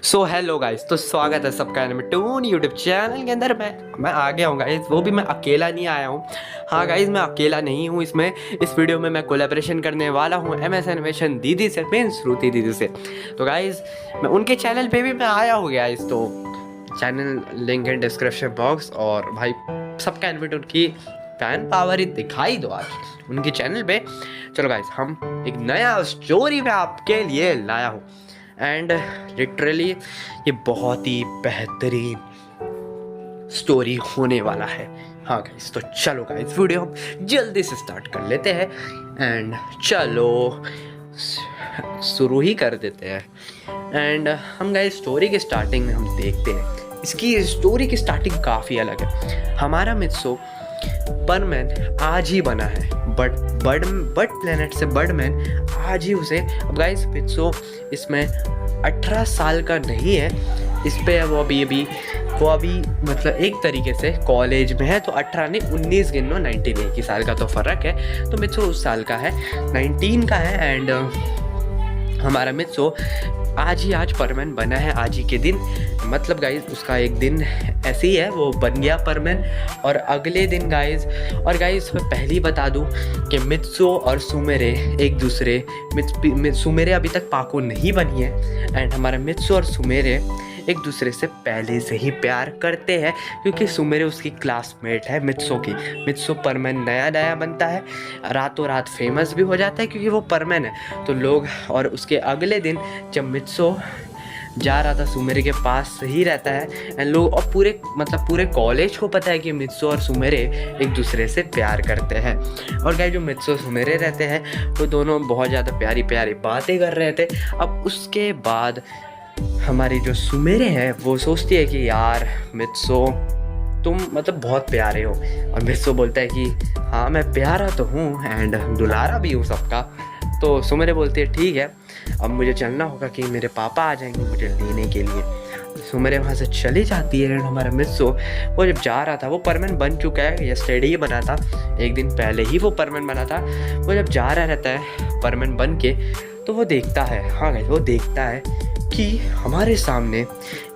So hello guys, तो स्वागत है सबका एनिमेटून यूट्यूब चैनल के अंदर। मैं आ गया हूँ गाइस, वो भी मैं अकेला नहीं आया हूँ। हाँ गाइस, मैं अकेला नहीं हूँ इसमें। इस वीडियो में मैं कोलैबोरेशन करने वाला हूँ MS एनिमेशन दीदी से, मीन श्रुति दीदी से। तो गाइस, मैं उनके चैनल पे भी मैं आया हूँ गाइस। तो चैनल लिंक है डिस्क्रिप्शन बॉक्स। और भाई सबका एनिमेटून की फैन पावर ही दिखाई दो आज उनके चैनल पे। चलो गाइस, हम एक नया स्टोरी में आपके लिए लाया हूँ। एंड लिटरली ये बहुत ही बेहतरीन स्टोरी होने वाला है। हाँ गाइस, तो चलो गाइस, वीडियो हम जल्दी से स्टार्ट कर लेते हैं। एंड चलो शुरू ही कर देते हैं। एंड हम गाइस स्टोरी के स्टार्टिंग में हम देखते हैं, इसकी स्टोरी की स्टार्टिंग काफ़ी अलग है। हमारा मित्सो परमैन आज ही बना है, बट प्लेनेट से बर्डमैन आज ही उसे। अब गाइस मित्सो इसमें 18 साल का नहीं है, इस पे वो अभी मतलब एक तरीके से कॉलेज में है। तो 18 नहीं 19 गिनो, 19 एक ही साल का तो फ़र्क है। तो मित्सो उस साल का है, 19 का है। एंड हमारा मित्सो आज परमैन बना है, आज ही के दिन। मतलब गाइज उसका एक दिन ऐसे ही है, वो बन गया परमैन। और अगले दिन गाइज, और गाइज मैं पहले ही बता दूं कि मित्सो और सुमेरे एक दूसरे, सुमेरे अभी तक पाको नहीं बनी है। एंड हमारा मित्सो और सुमेरे एक दूसरे से पहले से ही प्यार करते हैं, क्योंकि सुमेरे उसकी क्लासमेट है मित्सो की। मित्सो परमैन नया बनता है, रातों रात फेमस भी हो जाता है क्योंकि वो परमैन है। तो लोग, और उसके अगले दिन जब मित्सो जा रहा था सुमेरे के पास ही रहता है, एंड लोग और पूरे कॉलेज को पता है कि मित्सो और सुमेरे एक दूसरे से प्यार करते हैं। और गाइस जो मित्सो सुमेरे रहते हैं वो दोनों बहुत ज़्यादा प्यारी बातें कर रहे थे। अब उसके बाद हमारी जो सुमेरे है वो सोचती है कि यार मित्सो तुम मतलब बहुत प्यारे हो। और मित्सो बोलता है कि हाँ मैं प्यारा तो हूँ एंड दुलारा भी हूँ सबका। तो सुमेरे बोलती है ठीक है, अब मुझे चलना होगा कि मेरे पापा आ जाएंगे मुझे लेने के लिए। सुमेरे वहाँ से चली जाती है। एंड हमारा मित्सो वो जब जा रहा था, वो परमैन बन चुका है, यस्टरडे ही बना था, एक दिन पहले ही वो परमैन बना था। वो जब जा रहा रहता है परमैन बन के, तो वो देखता है, हाँ गाइस वो देखता है कि हमारे सामने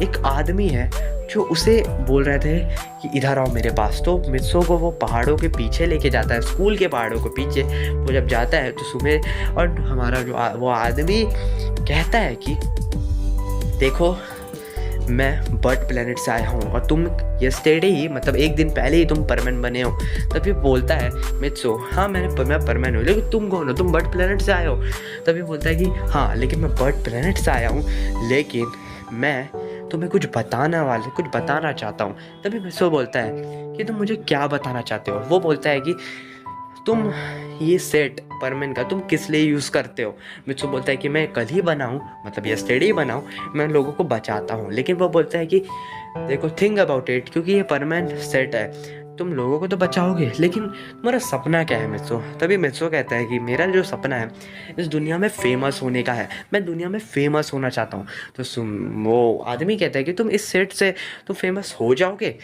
एक आदमी है जो उसे बोल रहे थे कि इधर आओ मेरे पास। तो मित्सो को वो पहाड़ों के पीछे लेके जाता है, स्कूल के पहाड़ों के पीछे। वो जब जाता है तो सुमेर और हमारा जो वो आदमी कहता है कि देखो मैं बर्ड प्लेनेट से आया हूँ और तुम यस्टरडे ही मतलब एक दिन पहले ही तुम परमैन बने हो। तभी बोलता है मित्सो हाँ मैं परमैन हूँ, लेकिन तुम कौन हो, तुम बर्ड प्लेनेट से आए हो। तभी बोलता है कि हाँ लेकिन मैं बर्ड प्लेनेट से आया हूँ, लेकिन मैं तुम्हें कुछ बताना चाहता हूँ। तभी मित्सो बोलता है कि तुम मुझे क्या बताना चाहते हो। वो बोलता है कि तुम ये सेट परमैन का तुम किस लिए यूज़ करते हो। मित्सो बोलता है कि मैं कल ही बनाऊँ, मतलब यस्टरडे ही बनाऊँ, मैं लोगों को बचाता हूँ। लेकिन वो बोलता है कि देखो थिंक अबाउट इट, क्योंकि ये परमैन सेट है, तुम लोगों को तो बचाओगे, लेकिन तुम्हारा सपना क्या है मित्सो। तभी मित्सो कहता है कि मेरा जो सपना है इस दुनिया में फेमस होने का है, मैं दुनिया में फेमस होना चाहता हूँ। तो वो आदमी कहता है कि तुम इस सेट से तुम फेमस हो जाओगे।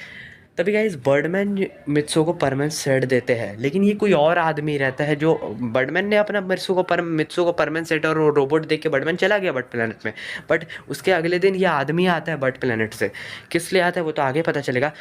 तभी गाइस बर्डमैन मित्सो को परमैन सेट देते हैं, लेकिन ये कोई और आदमी रहता है जो बर्डमैन ने अपना मित्सो को परमैन सेट और रोबोट देख के बर्डमैन चला गया बर्ड प्लेनेट में। बट उसके अगले दिन ये आदमी आता है बर्ड प्लेनेट से, किस लिए आता है वो तो आगे पता चलेगा।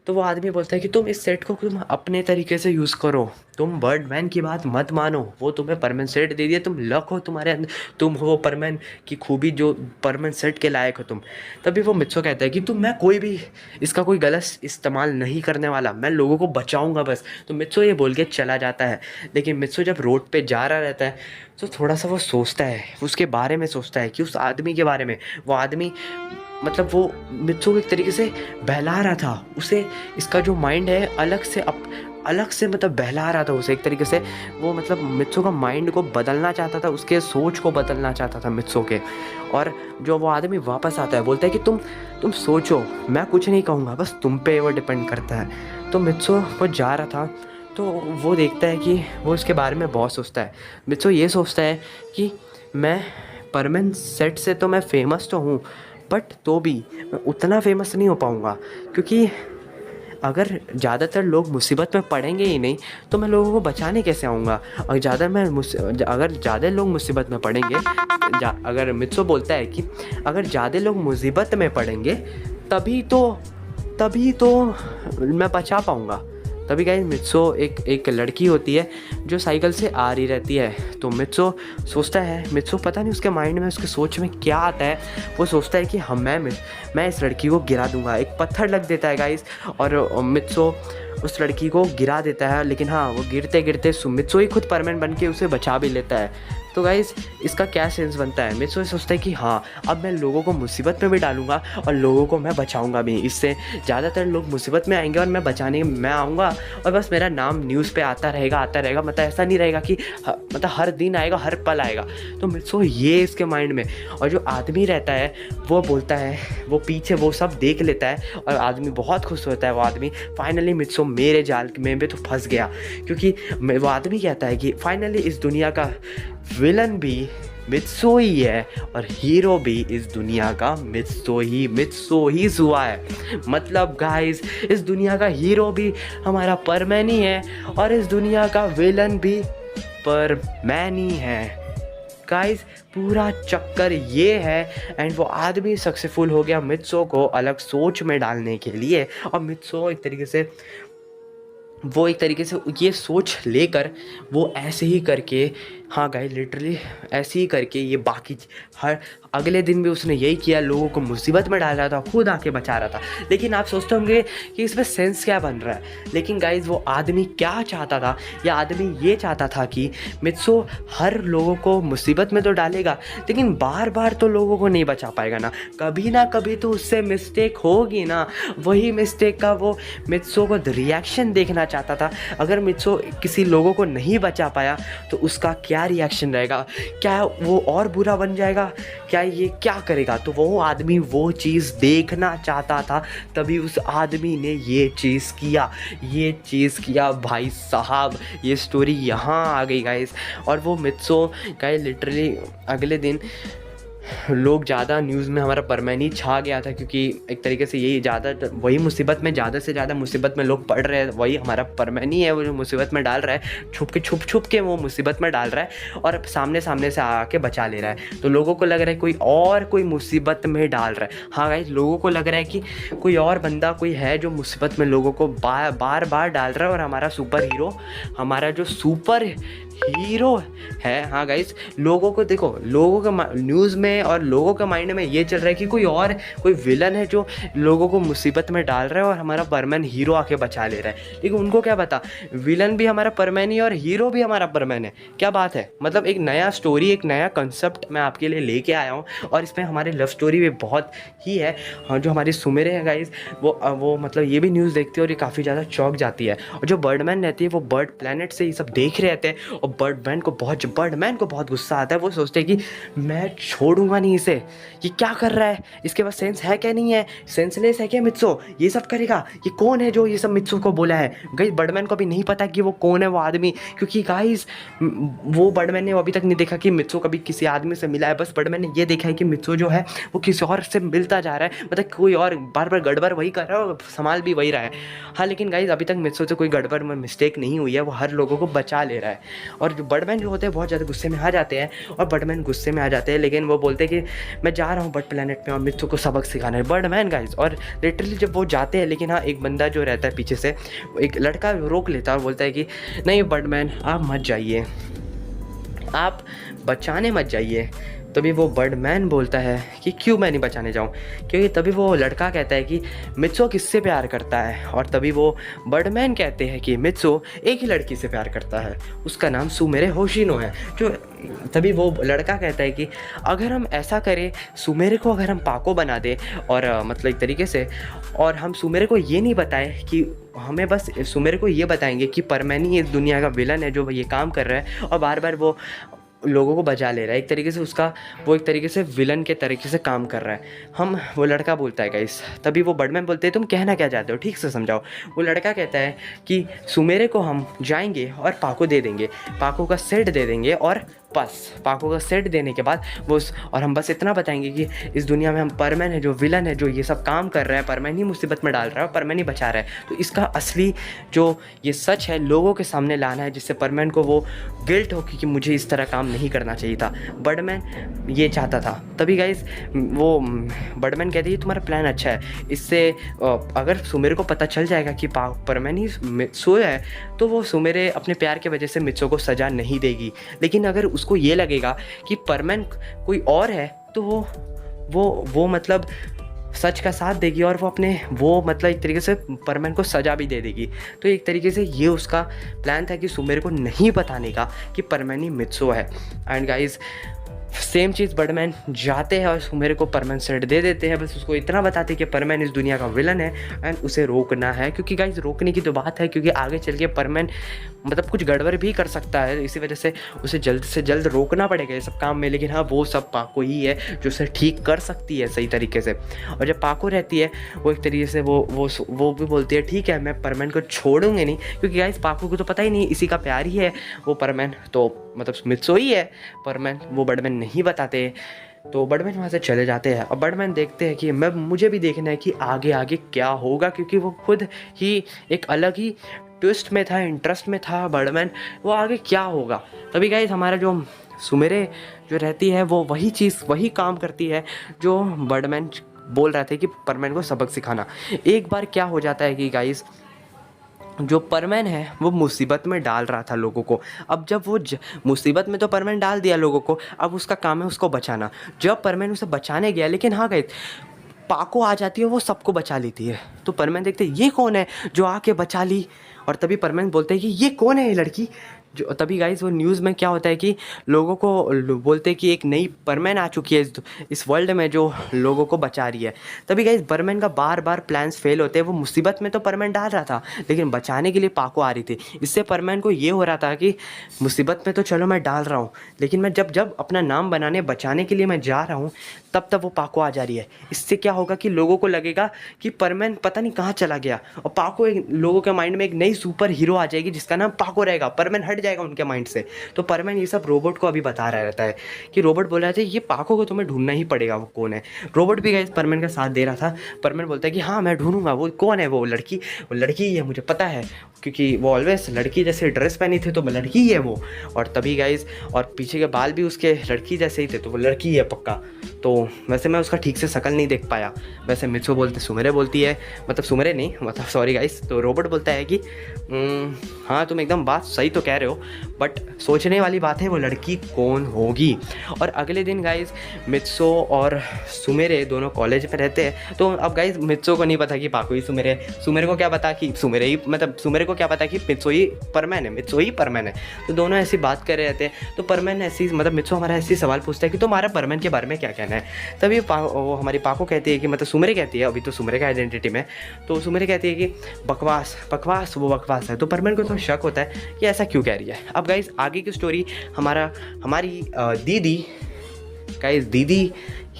तो वो आदमी बोलता है कि तुम इस सेट को तुम अपने तरीके से यूज़ करो, तुम बर्डमैन की बात मत मानो, वो तुम्हें परमैन सेट दे दिया, तुम लक हो तुम्हारे अंदर, तुम हो परमैन की खूबी जो परमैन सेट के लायक हो तुम। तभी वो मित्सो कहता है कि मैं कोई भी इसका कोई गलत इस्तेमाल नहीं करने वाला, मैं लोगों को बचाऊंगा बस। तो मित्सो ये बोल के चला जाता है। लेकिन मित्सो जब रोड पे जा रहा रहता है तो थोड़ा सा वो सोचता है, उसके बारे में सोचता है कि उस आदमी के बारे में। वो आदमी मतलब वो मित्सो को एक तरीके से बहला रहा था, उसे इसका जो माइंड है अलग से मतलब बहला रहा था उसे एक तरीके से। वो मतलब मित्सो का माइंड को बदलना चाहता था, उसके सोच को बदलना चाहता था मित्सो के। और जो वो आदमी वापस आता है बोलता है कि तुम सोचो, मैं कुछ नहीं कहूँगा, बस तुम पे वो डिपेंड करता है। तो मित्सो वो जा रहा था तो वो देखता है कि वो इसके बारे में बहुत सोचता है। मित्सो ये सोचता है कि मैं परमैन सेट से तो मैं फेमस तो हूँ, बट तो भी मैं उतना फेमस नहीं हो पाऊँगा, क्योंकि अगर ज़्यादातर लोग मुसीबत में पड़ेंगे ही नहीं तो मैं लोगों को बचाने कैसे आऊँगा। और अगर ज़्यादा लोग मुसीबत में पड़ेंगे, अगर मित्सो बोलता है कि अगर ज़्यादा लोग मुसीबत में पड़ेंगे तभी तो मैं बचा पाऊँगा। तभी गाइस मित्सो एक लड़की होती है जो साइकिल से आ रही रहती है। तो मित्सो सोचता है, मित्सो पता नहीं उसके माइंड में, उसके सोच में क्या आता है। वो सोचता है कि हम मैं इस लड़की को गिरा दूंगा। एक पत्थर लग देता है गाइस और मित्सो उस लड़की को गिरा देता है। लेकिन हाँ, वो गिरते गिरते मित्सो ही खुद परमानेंट बन के उसे बचा भी लेता है। तो गाइस इसका क्या सेंस बनता है, मित्सो सोचता है कि हाँ, अब मैं लोगों को मुसीबत में भी डालूंगा और लोगों को मैं बचाऊंगा भी। इससे ज़्यादातर लोग मुसीबत में आएंगे और मैं आऊँगा और बस मेरा नाम न्यूज़ पे आता रहेगा। मतलब ऐसा नहीं रहेगा कि मतलब हर दिन आएगा, हर पल आएगा। तो मित्सो ये इसके माइंड में। और जो आदमी रहता है वो बोलता है, वो पीछे वो सब देख लेता है और आदमी बहुत खुश होता है। वो आदमी फाइनली मित्सो मेरे जाल में भी तो फंस गया, क्योंकि वो आदमी कहता है कि फाइनली इस दुनिया का विलन भी मित्सो ही है और हीरो भी इस दुनिया का मित्सो ही हुआ है। मतलब गाइस इस दुनिया का हीरो भी हमारा परमैन ही है और इस दुनिया का विलन भी परमैन ही है। गाइस पूरा चक्कर ये है। एंड वो आदमी सक्सेसफुल हो गया मित्सो को अलग सोच में डालने के लिए। और मित्सो एक तरीके से ये सोच लेकर वो ऐसे ही करके, हाँ गाइस लिटरली ऐसे ही करके ये बाकी हर अगले दिन भी उसने यही किया, लोगों को मुसीबत में डाल रहा था, खुद आके बचा रहा था। लेकिन आप सोचते होंगे कि इसमें सेंस क्या बन रहा है। लेकिन गाइस वो आदमी क्या चाहता था, या आदमी ये चाहता था कि मित्सो हर लोगों को मुसीबत में तो डालेगा लेकिन बार बार तो लोगों को नहीं बचा पाएगा ना कभी तो उससे मिस्टेक होगी ना। वही मिस्टेक का वो मित्सो को रिएक्शन देखना चाहता था। अगर मित्सो किसी लोगों को नहीं बचा पाया तो उसका क्या रिएक्शन रहेगा, क्या वो और बुरा बन जाएगा, क्या ये क्या करेगा। तो वो आदमी वो चीज़ देखना चाहता था, तभी उस आदमी ने ये चीज़ किया भाई साहब। ये स्टोरी यहाँ आ गई गाइस। और वो मित्सो गाइस लिटरली अगले दिन लोग ज़्यादा न्यूज़ में हमारा परमैन ही छा गया था, क्योंकि एक तरीके से यही वही मुसीबत में ज़्यादा से ज़्यादा मुसीबत में लोग पड़ रहे हैं। वही हमारा परमैन ही है वो जो मुसीबत में डाल रहा है, छुप के वो मुसीबत में डाल रहा है और सामने से आके बचा ले रहा है। तो लोगों को लग रहा है कोई मुसीबत में डाल रहा है। हाँ गाइस लोगों को लग रहा है कि कोई और बंदा कोई है जो मुसीबत में लोगों को बार बार डाल रहा है। और हमारा सुपर हीरो है। हाँ गाइस लोगों को देखो, लोगों का न्यूज़ में और लोगों के माइंड में ये चल रहा है कि कोई विलन है जो लोगों को मुसीबत में डाल रहा है और हमारा परमैन हीरो आके बचा ले रहा है। लेकिन उनको क्या पता, विलन भी हमारा परमैन ही और हीरो भी हमारा परमैन है। क्या बात है। मतलब एक नया स्टोरी, एक नया कंसेप्ट मैं आपके लिए लेके आया हूँ। और इसमें हमारी लव स्टोरी भी बहुत ही है। हाँ, जो हमारी सुमेरे हैं गाइस वो मतलब ये भी न्यूज़ देखती है और ये काफ़ी ज़्यादा चौंक जाती है। और जो बर्डमैन रहती है वो बर्ड प्लेनेट से ये सब देख रहे रहते हैं और बर्डमैन को बहुत गुस्सा आता है। वो सोचते हैं कि मैं छोड़ूंगा नहीं इसे, ये क्या कर रहा है, इसके पास सेंस है क्या नहीं है, सेंसलेस है क्या मित्सो, ये सब करेगा, ये कौन है जो ये सब मित्सो को बोला है। गाइस बर्डमैन को भी नहीं पता कि वो कौन है वो आदमी, क्योंकि गाइस वो बर्डमैन ने अभी तक नहीं देखा कि मित्सो कभी किसी आदमी से मिला है। बस बर्डमैन ने ये देखा है कि मित्सो जो है वो किसी और से मिलता जा रहा है, मतलब कोई और बार बार गड़बड़ वही कर रहा है और संभाल भी वही रहा है। हाँ लेकिन गाइस अभी तक मित्सो से कोई गड़बड़ में मिस्टेक नहीं हुई है, वो हर लोगों को बचा ले रहा है। और जो बर्डमैन जो होते हैं बहुत ज़्यादा गुस्से में आ जाते हैं और बर्डमैन गुस्से में आ जाते हैं, लेकिन वो बोलते हैं कि मैं जा रहा हूँ बर्ड प्लेनेट में और मित्सो को सबक सिखाना है, बर्डमैन गाइस। और लिटरली जब वो जाते हैं, लेकिन हाँ एक बंदा जो रहता है पीछे से, एक लड़का रोक लेता है और बोलता है कि नहीं बर्डमैन आप मत जाइए, आप बचाने मत जाइए। तभी वो बर्डमैन बोलता है कि क्यों मैं नहीं बचाने जाऊँ, क्योंकि तभी वो लड़का कहता है कि मित्सो किससे प्यार करता है। और तभी वो बर्डमैन कहते हैं कि मित्सो एक ही लड़की से प्यार करता है, उसका नाम सुमेरे होशिनो है। जो तभी वो लड़का कहता है कि अगर हम ऐसा करें, सुमेरे को अगर हम पाको बना दें और मतलब एक तरीके से, और हम सुमेरे को ये नहीं बताएं कि हमें बस सुमेरे को ये बताएंगे कि परमैन ही इस दुनिया का विलन है जो ये काम कर रहा है और बार बार वो लोगों को बचा ले रहा है। एक तरीके से वो एक तरीके से विलन के तरीके से काम कर रहा है। वो लड़का बोलता है गाइस, तभी वो बर्डमैन बोलते हैं तुम कहना क्या चाहते हो, ठीक से समझाओ। वो लड़का कहता है कि सुमेरे को हम जाएंगे और पाको दे देंगे, पाको का सेट दे देंगे और बस पाको का सेट देने के बाद वो और हम बस इतना बताएंगे कि इस दुनिया में हम परमैन है जो विलन है, जो ये सब काम कर रहा है, परमैन ही मुसीबत में डाल रहा है, परमैन ही बचा रहा है। तो इसका असली जो ये सच है लोगों के सामने लाना है, जिससे परमैन को वो गिल्ट हो कि मुझे इस तरह काम नहीं करना चाहिए था। बर्डमैन ये चाहता था। तभी गाइस वो बर्डमैन कहती है तुम्हारा प्लान अच्छा है, इससे अगर सुमेरे को पता चल जाएगा कि परमैन ही सोया है तो वो सुमेरे अपने प्यार की वजह से मित्सो को सज़ा नहीं देगी। लेकिन अगर उसको ये लगेगा कि परमैन कोई और है तो वो मतलब सच का साथ देगी और वो अपने मतलब एक तरीके से परमैन को सज़ा भी दे देगी। तो एक तरीके से ये उसका प्लान था कि सुमेरे को नहीं बताने का कि परमैन ही मित्सो है। And guys same cheese Birdman जाते हैं और सुमेरे को परमैन सेट दे देते हैं। बस उसको इतना बताते हैं कि परमैन इस दुनिया का विलन है एंड उसे रोकना है, क्योंकि गाइस रोकने की तो बात है, क्योंकि आगे चल के परमैन मतलब कुछ गड़बड़ भी कर सकता है। इसी वजह से उसे जल्द से जल्द रोकना पड़ेगा ये सब काम में। लेकिन हाँ, वो सब पाको ही है जो उसे ठीक कर सकती है सही तरीके से। और जब पाको रहती है वो एक तरीके से वो भी बोलती है ठीक है मैं परमैन को छोड़ूंगी नहीं, क्योंकि गाइस पाको को तो पता ही नहीं इसी का प्यार ही है वो परमैन, तो मतलब मित्सो ही है परमैन, वो बर्डमैन नहीं बताते। तो बर्डमैन वहाँ से चले जाते हैं और बर्डमैन देखते हैं कि मुझे भी देखना है कि आगे आगे क्या होगा, क्योंकि वो खुद ही एक अलग ही ट्विस्ट में था, इंटरेस्ट में था बर्डमैन, वो आगे क्या होगा। तभी गाइस हमारा जो सुमेरे जो रहती है वो वही काम करती है जो बर्डमैन बोल रहा था कि परमैन को सबक सिखाना। एक बार क्या हो जाता है कि गाइस जो परमैन है वो मुसीबत में डाल रहा था लोगों को। अब जब वो मुसीबत में तो परमैन डाल दिया लोगों को, अब उसका काम है उसको बचाना। जब परमैन उसे बचाने गया, लेकिन हाँ गाइस पाको आ जाती है, वो सबको बचा लेती है। तो परमैन देखते ये कौन है जो आके बचा ली, और तभी परमैन बोलते हैं कि ये कौन है ये लड़की जो। तभी गाइस वो न्यूज़ में क्या होता है कि लोगों को बोलते हैं कि एक नई परमैन आ चुकी है इस वर्ल्ड में जो लोगों को बचा रही है। तभी गाइस परमैन का बार बार प्लान्स फेल होते हैं। वो मुसीबत में तो परमैन डाल रहा था, लेकिन बचाने के लिए पाको आ रही थी। इससे परमैन को ये हो रहा था कि मुसीबत में तो चलो मैं डाल रहा हूँ, लेकिन मैं जब अपना नाम बनाने बचाने के लिए मैं जा रहा हूँ तब वो पाको आ जा रही है। इससे क्या होगा कि लोगों को लगेगा कि परमैन पता नहीं कहाँ चला गया, और पाको लोगों के माइंड में एक नई सुपर हीरो आ जाएगी जिसका नाम पाको रहेगा। परमैन हट जाएगा उनके माइंड से। तो परमैन ये सब रोबोट को अभी बता रहा रहता है कि रोबोट बोल रहा था ये पाको को तुम्हें ढूंढना ही पड़ेगा, वो कौन है। रोबोट भी गाइस परमैन का साथ दे रहा था। परमैन बोलता है कि हाँ मैं ढूंढूंगा, वो कौन है, वो लड़की ही है, मुझे पता है, क्योंकि वो ऑलवेज लड़की जैसे ड्रेस पहनी थी तो लड़की ही है वो। और तभी गाइस और पीछे के बाल भी उसके लड़की जैसे ही थे, तो वो लड़की ही है पक्का। तो वैसे मैं उसका ठीक से शक्ल नहीं देख पाया। वैसे मित्सो सुमेरे बोलती है, मतलब सुमेरे नहीं, मतलब सॉरी गाइस। तो रोबोट बोलता है कि हाँ तुम एकदम बात सही तो कह रहे हो, बट सोचने वाली बात है वो लड़की कौन होगी। और अगले दिन गाइस मित्सो और सुमेरे दोनों कॉलेज में रहते हैं। तो अब गाइस मित्सो को नहीं पता कि पाको ही सुमेरे को क्या पता कि सुमेरे को क्या पता कि मित्सो ही परमैन है। तो दोनों ऐसी बात कर रहे रहते हैं। तो परमैन ऐसी मतलब मित्सो हमारा ऐसी सवाल पूछता है कि तुम्हारा परमैन के बारे में क्या कहना है। तभी वो हमारी पाको कहती है कि मतलब सुमेरे कहती है, अभी तो सुमेरे का आइडेंटिटी में, तो सुमेरे कहती है कि बकवास वो बकवास है। तो परमैन को तो शक होता है कि ऐसा क्यों कह रही है। अब गाइस आगे की स्टोरी हमारी दीदी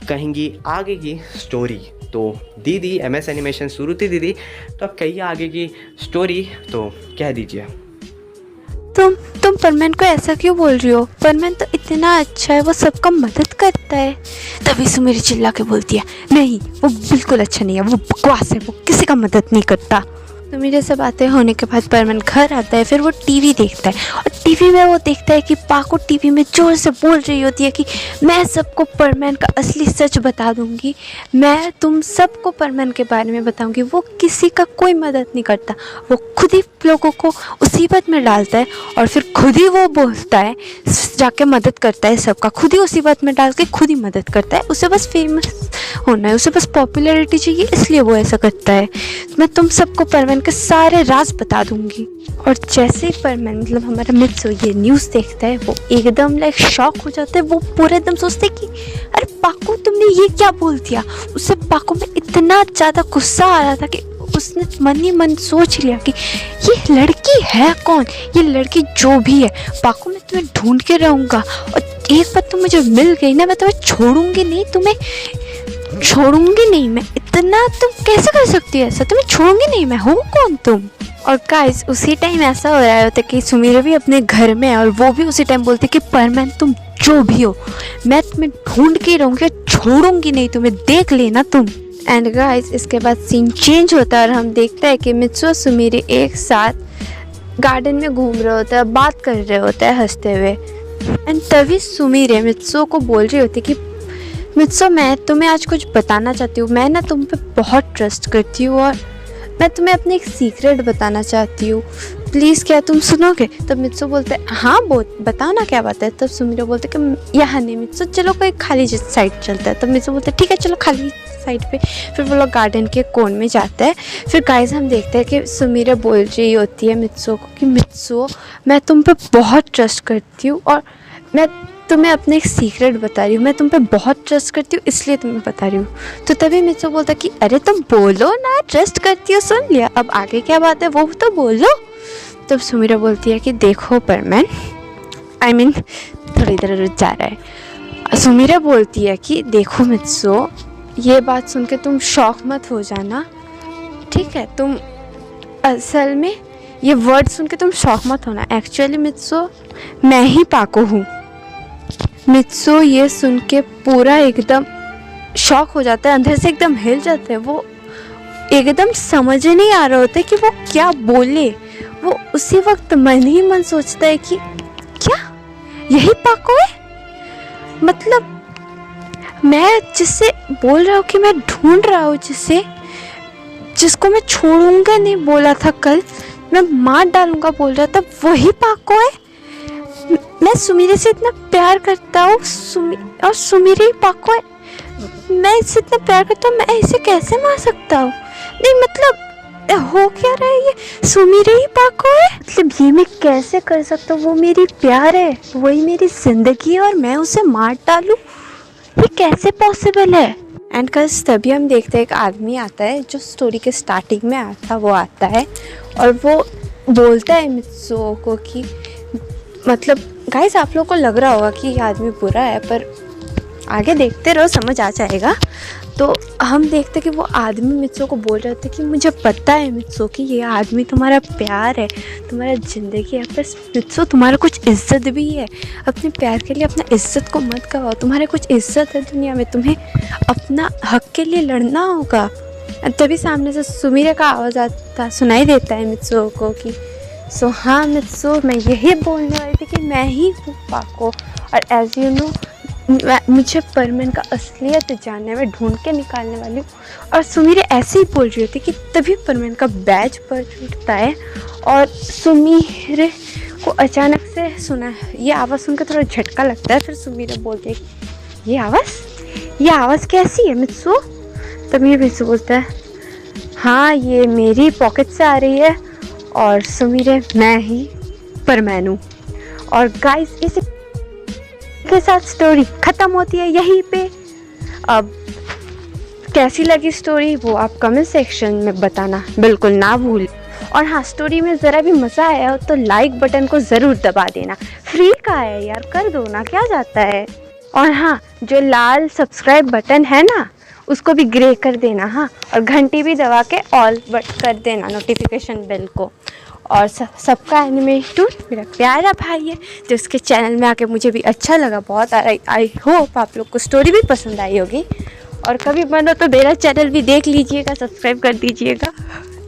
कहेंगी आगे की स्टोरी। तो दीदी MS एनिमेशन शुरू थी दीदी, तो अब कहिए आगे की स्टोरी, तो कह दीजिए। तुम परमैन को ऐसा क्यों बोल रही हो? परमैन तो इतना अच्छा है, वो सबका मदद करता है। तभी सुमेरी चिल्ला के बोलती है नहीं, वो बिल्कुल अच्छा नहीं है, वो बकवास है, वो किसी का मदद नहीं करता। सुमी जैसे बातें होने के बाद परमैन घर आता है। फिर वो टीवी देखता है और टीवी में वो देखता है कि पाको टीवी में जोर से बोल रही होती है कि मैं सबको परमैन का असली सच बता दूंगी, मैं तुम सबको परमैन के बारे में बताऊंगी, वो किसी का कोई मदद नहीं करता, वो खुद ही लोगों को मुसीबत में डालता है और फिर खुद ही वो बोलता है जाके मदद करता है सबका, खुद ही मुसीबत में डाल के खुद ही मदद करता है। उसे बस फेमस होना है, उसे बस पॉपुलैरिटी चाहिए, इसलिए वो ऐसा करता है। मैं तुम सबको परमैन के सारे राज बता दूंगी। और जैसे ही परमैन मतलब हमारा मित्सो ये न्यूज़ देखता है, वो एकदम लाइक शॉक हो जाता है। वो पूरे एकदम सोचते कि अरे पाको तुमने ये क्या बोल दिया। उससे पाको में इतना ज़्यादा गुस्सा आ रहा था कि उसने मन ही मन सोच लिया कि ये लड़की है कौन, ये लड़की जो भी है पाको मैं तुम्हें ढूंढ के रहूँगा, और एक बार तुम मुझे मिल गई ना मैं तुम्हें छोड़ूंगी नहीं मैं। इतना तुम कैसे कर सकती है ऐसा, तुम्हें छोड़ूंगी नहीं मैं, हो कौन तुम। और गाइस उसी टाइम ऐसा हो रहा होता कि सुमेरे भी अपने घर में है और वो भी उसी टाइम बोलती कि परमैन तुम जो भी हो, मैं तुम्हें ढूंढ के रहूँगी, छोड़ूंगी नहीं तुम्हें, देख लेना तुम। एंड गाइस इसके बाद सीन चेंज होता है और हम देखते हैं कि मित्सु और सुमीरे एक साथ गार्डन में घूम रहे होते हैं, बात कर रहे होते हैं हंसते हुए। एंड तभी सुमीरे मित्सु को बोल रही होती कि मित्सु, मैं तुम्हें आज कुछ बताना चाहती हूँ, मैं ना तुम पे बहुत ट्रस्ट करती हूँ और मैं तुम्हें अपनी एक सीक्रेट बताना चाहती हूँ, प्लीज़ क्या तुम सुनोगे? तब मित्सु बोलते हैं हाँ बताओ ना क्या बात है। तब सुमीरे बोलते कि यहाँ नहीं मित्सु, चलो कोई खाली साइड चलता है। तब मित्सु बोलते ठीक है चलो खाली साइड पे। फिर वो लोग गार्डन के कोन में जाते हैं। फिर गाइस हम देखते हैं कि सुमीरे बोल रही होती है मित्सु को कि मित्सु, मैं तुम पे बहुत ट्रस्ट करती हूँ और मैं तुम्हें अपने एक सीक्रेट बता रही हूँ, मैं तुम पे बहुत ट्रस्ट करती हूँ इसलिए तुम्हें बता रही हूँ। तो तभी मित्सु बोलता कि अरे तुम बोलो ना, ट्रस्ट करती हो सुन लिया, अब आगे क्या बात है वो तो बोलो। तब सुमीरा बोलती है कि देखो परमैन, I mean थोड़ी इधर उधर जा रहा है। सुमीरा बोलती है कि देखो मित्सु, ये बात सुन के तुम शॉक मत हो जाना, ठीक है? तुम असल में ये वर्ड सुन के तुम शॉक मत होना, एक्चुअली मित्सु मैं ही पाको हूँ। मित्सु ये सुन के पूरा एकदम शॉक हो जाता है, अंदर से एकदम हिल जाता है, वो एकदम समझ नहीं आ रहा होता है कि वो क्या बोले। वो उसी वक्त मन ही मन सोचता है कि क्या यही पाको है? मतलब मैं जिससे बोल रहा हूँ कि मैं ढूंढ रहा हूँ, जिसको मैं छोड़ूंगा नहीं बोला था कल, मैं मार डालूंगा बोल रहा था, वही पाको है? मैं सुमीरे से इतना प्यार करता हूँ और सुमीरे ही पाको है? मैं इससे इतना प्यार करता हूँ, मैं इसे कैसे मार सकता हूँ? नहीं मतलब हो क्या रहा है, ये सुमीरे ही पाको है? मतलब ये मैं कैसे कर सकता हूँ? वो मेरी प्यार है, वही मेरी जिंदगी है और मैं उसे मार डालूँ, ये कैसे पॉसिबल है? एंड कस तभी हम देखते हैं एक आदमी आता है जो स्टोरी के स्टार्टिंग में आता, वो आता है और वो बोलता है मित्सु को कि मतलब गाइस आप लोगों को लग रहा होगा कि ये आदमी बुरा है, पर आगे देखते रहो समझ आ जाएगा। तो हम देखते कि वो आदमी मित्सु को बोल रहे थे कि मुझे पता है मित्सु कि ये आदमी तुम्हारा प्यार है, तुम्हारा ज़िंदगी है, पर मित्सु तुम्हारा कुछ इज्जत भी है, अपने प्यार के लिए अपना इज्जत को मत गवाओ, तुम्हारे कुछ इज्जत है दुनिया में, तुम्हें अपना हक के लिए लड़ना होगा। तभी सामने से सुमीरे का आवाज़ आता सुनाई देता है मित्सु को कि सो हाँ मित्सु, मैं यही बोलने वाली थी कि मैं ही हूँ पाको और एज यू नो मुझे परमैन का असलियत जानने में ढूंढ के निकालने वाली हूँ। और सुमीरे ऐसे ही बोल रही होती कि तभी परमैन का बैज पर छूटता है और सुमीरे को अचानक से सुना ये आवाज़ सुनकर थोड़ा झटका लगता है। फिर सुमीरे बोलती है ये आवाज़ कैसी है मित्सु? तभी मित्सु बोलता है हाँ ये मेरी पॉकेट से आ रही है और सुमीरे मैं ही परमैन हूँ। और गाइस इस के साथ स्टोरी ख़त्म होती है यहीं पे। अब कैसी लगी स्टोरी वो आप कमेंट सेक्शन में बताना बिल्कुल ना भूल। और हाँ, स्टोरी में ज़रा भी मज़ा आया हो तो लाइक बटन को ज़रूर दबा देना, फ्री का है यार, कर दो ना, क्या जाता है। और हाँ, जो लाल सब्सक्राइब बटन है ना उसको भी ग्रे कर देना, हाँ, और घंटी भी दबा के ऑल बट कर देना नोटिफिकेशन बेल को। और सबका एनिमे टूर मेरा प्यारा भाई है जो उसके चैनल में आके मुझे भी अच्छा लगा बहुत। आई होप आप लोग को स्टोरी भी पसंद आई होगी और कभी मन हो तो मेरा चैनल भी देख लीजिएगा, सब्सक्राइब कर दीजिएगा,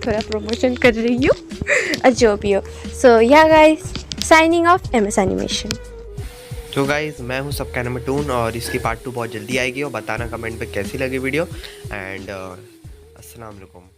थोड़ा प्रमोशन कर रही हूँ जो भी हो। सो या guys, signing off MS animation. तो गाइस मैं हूँ सबका एनिमे टून और इसकी पार्ट 2 बहुत जल्दी आएगी और बताना कमेंट पे कैसी लगी वीडियो। एंड अस्सलाम वालेकुम।